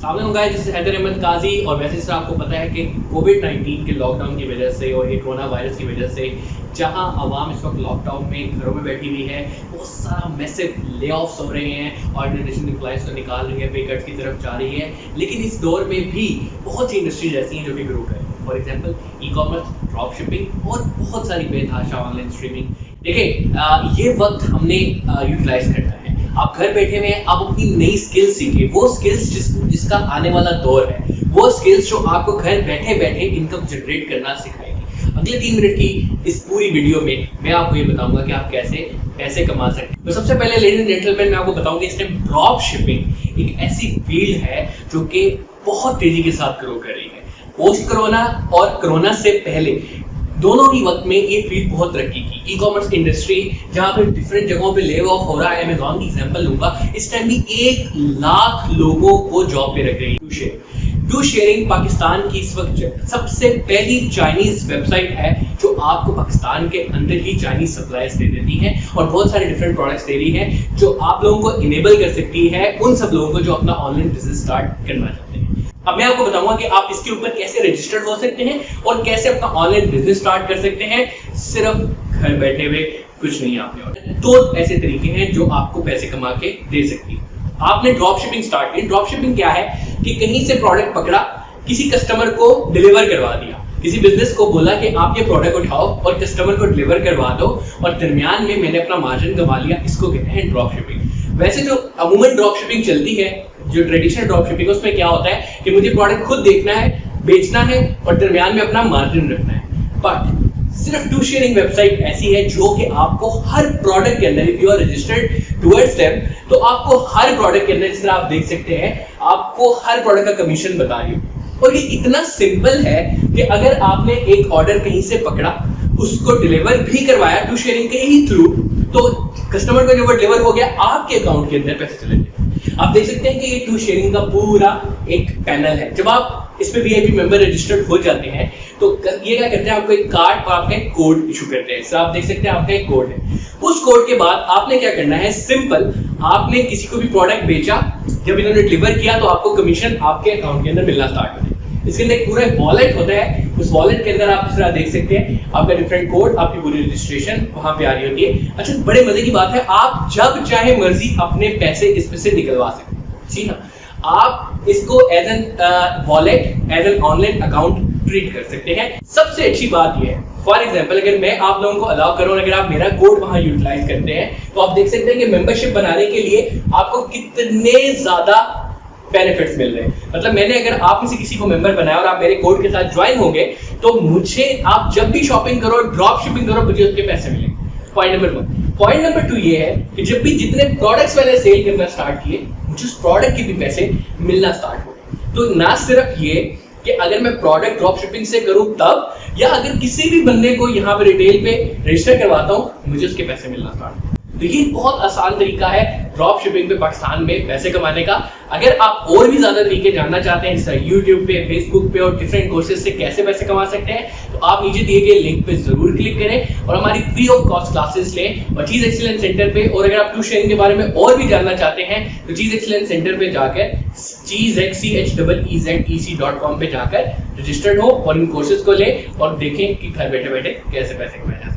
Guys, this is Haider Ahmed Kazi. और वैसे sir आपको पता है कि कोविड-19 के लॉकडाउन की वजह से और ये कोरोना वायरस की वजह से जहां आवाम इस वक्त लॉकडाउन में घरों में बैठी हुई है, बहुत सारा मैसिव ले ऑफ्स हो रहे हैं, ऑर्गेनाइजेशन एम्प्लॉइज को निकाल रही है, पे कट्स की तरफ जा रही है। लेकिन इस दौर में भी बहुत सी इंडस्ट्रीज ऐसी हैं जो कि ग्रो कर रही हैं। For example e commerce, drop shipping और बहुत सारी बेतहाशा ऑनलाइन स्ट्रीमिंग। देखिए, ये वक्त हमने यूटिलाइज करना है। आप घर बैठे हुए हैं, आप अपनी नई स्किल्स सीखें, वो स्किल्स जिसका आने वाला दौर है, वो स्किल्स जो आपको घर बैठे बैठे इनकम जनरेट करना सिखाएगी। अगले 3 मिनट की इस पूरी वीडियो में मैं आपको ये बताऊंगा कि आप कैसे पैसे कमा सकते हैं। तो सबसे पहले लेडीज एंड जेंटलमैन, मैं आपको बताऊंगा इस टाइम ड्रॉप शिपिंग एक ऐसी फील्ड है जो कि बहुत तेजी के साथ ग्रो कर रही है। पोस्ट कोरोना और कोरोना से पहले दोनों ही वक्त में ये फील्ड बहुत तरक्की की। ई कॉमर्स इंडस्ट्री जहां पे डिफरेंट जगहों पे ले ऑफ हो रहा है, अमेज़न की एग्जांपल लूंगा, इस टाइम भी 1 लाख लोगों को जॉब पे रख रही है। डू शेयरिंग पाकिस्तान की इस वक्त सबसे पहली चाइनीज वेबसाइट है जो आपको पाकिस्तान के अंदर ही चाइनीज सप्लायर्स दे देती है और बहुत सारे डिफरेंट प्रोडक्ट्स दे रही है जो आप लोगों को इनेबल कर सकती है उन सब लोगों को जो अपना ऑनलाइन बिजनेस स्टार्ट करना चाहते हैं। अब मैं आपको बताऊंगा कि आप इसके ऊपर कैसे रजिस्टर्ड हो सकते हैं और कैसे अपना ऑनलाइन बिजनेस स्टार्ट कर सकते हैं सिर्फ घर बैठे हुए। कुछ नहीं, आपने 2 ऐसे तरीके हैं जो आपको पैसे कमा के दे सकती है। आपने ड्रॉप शिपिंग स्टार्ट की। ड्रॉप शिपिंग क्या है कि कहीं से प्रोडक्ट पकड़ा, किसी कस्टमर को डिलीवर करवा दिया, किसी बिजनेस को बोला कि आप ये प्रोडक्ट उठाओ और कस्टमर को डिलीवर करवा दो और दरमियान में मैंने अपना मार्जिन कमा लिया, इसको कहते हैं ड्रॉप शिपिंग। वैसे जो अमूमन ड्रॉप शिपिंग चलती है, जो ट्रेडिशनल ड्रॉप शिपिंग, उसमें क्या होता है कि मुझे प्रोडक्ट खुद देखना है, बेचना है और दरमियान में अपना मार्जिन रखना है। बट सिर्फ डू शेयरिंग वेबसाइट ऐसी है जो कि आपको हर प्रोडक्ट के अंदर, if you are registered towards them, तो आपको हर प्रोडक्ट के अंदर, जिस तरह आप देख सकते हैं, आपको हर प्रोडक्ट का कमीशन बता रही है। और ये इतना सिंपल है कि अगर आपने एक ऑर्डर कहीं से पकड़ा, उसको डिलीवर भी करवाया डू शेयरिंग के ही थ्रू, तो कस्टमर को जब वो डिलीवर हो गया, आपके अकाउंट के अंदर पैसे चले गए। आप देख सकते हैं कि ये डू शेयरिंग का पूरा एक पैनल है। जब आप इसमें वीआईपी मेंबर रजिस्टर्ड हो जाते हैं तो ये क्या करते हैं, आपको एक कार्ड और आपका एक कोड इशू करते हैं। सर आप देख सकते हैं आपका एक कोड है। उस कोड के बाद आपने क्या करना है, सिंपल, आपने किसी को भी प्रोडक्ट बेचा, जब इन्होंने डिलीवर किया तो आपको कमीशन आपके अकाउंट के अंदर मिलना स्टार्ट होता है। इसके अंदर एक पूरा वॉलेट होता है। उस वॉलेट के अंदर आप इस तरह देख सकते हैं आपका डिफरेंट कोड, आपकी पूरी रजिस्ट्रेशन वहां पे आ रही होती है। अच्छा, बड़े मजे की बात है, आप जब चाहे मर्जी अपने पैसे इसमें से निकलवा सकते हैं। जी हाँ, आप इसको as an wallet, as an online account treat कर सकते हैं। सबसे अच्छी बात यह है, फॉर एग्जाम्पल, अगर मैं आप लोगों को अलाउ करूं, अगर आप मेरा कोड वहां यूटिलाइज करते हैं तो आप देख सकते हैं कि मेंबरशिप बनाने के लिए आपको कितने ज्यादा बेनिफिट्स मिल रहे हैं। मतलब मैंने, अगर आप में से किसी को मेंबर बनाया और आप मेरे कोड के साथ ज्वाइन होंगे तो मुझे, आप जब भी शॉपिंग करो, ड्रॉप शिपिंग करो, मुझे उसके पैसे मिलेंगे। Point number 1। पॉइंट नंबर 2 ये है कि जब भी जितने प्रोडक्ट्स मैंने सेल करना स्टार्ट किए, मुझे उस प्रोडक्ट के भी पैसे मिलना स्टार्ट हो गए। तो ना सिर्फ ये कि अगर मैं प्रोडक्ट ड्रॉप शिपिंग से करूं तब, या अगर किसी भी बंदे को यहाँ पे रिटेल पे रजिस्टर करवाता हूं, मुझे उसके पैसे मिलना स्टार्ट। तो ये बहुत आसान तरीका है ड्रॉप शिपिंग पे पाकिस्तान में पैसे कमाने का। अगर आप और भी ज्यादा तरीके जानना चाहते हैं, जैसे यूट्यूब पे, फेसबुक पे और डिफरेंट कोर्सेज से कैसे पैसे कमा सकते हैं, तो आप नीचे दिए गए लिंक पे जरूर क्लिक करें और हमारी फ्री ऑफ कॉस्ट क्लासेस लें और चीज एक्सीलेंस सेंटर पे। और अगर आप डू शेयरिंग के बारे में और भी जानना चाहते हैं तो चीज एक्सीलेंस सेंटर पे जाकर cheezec.com पे जाकर रजिस्टर्ड हो और इन कोर्सेज को लें और देखें कि घर बैठे बैठे कैसे पैसे कमाए।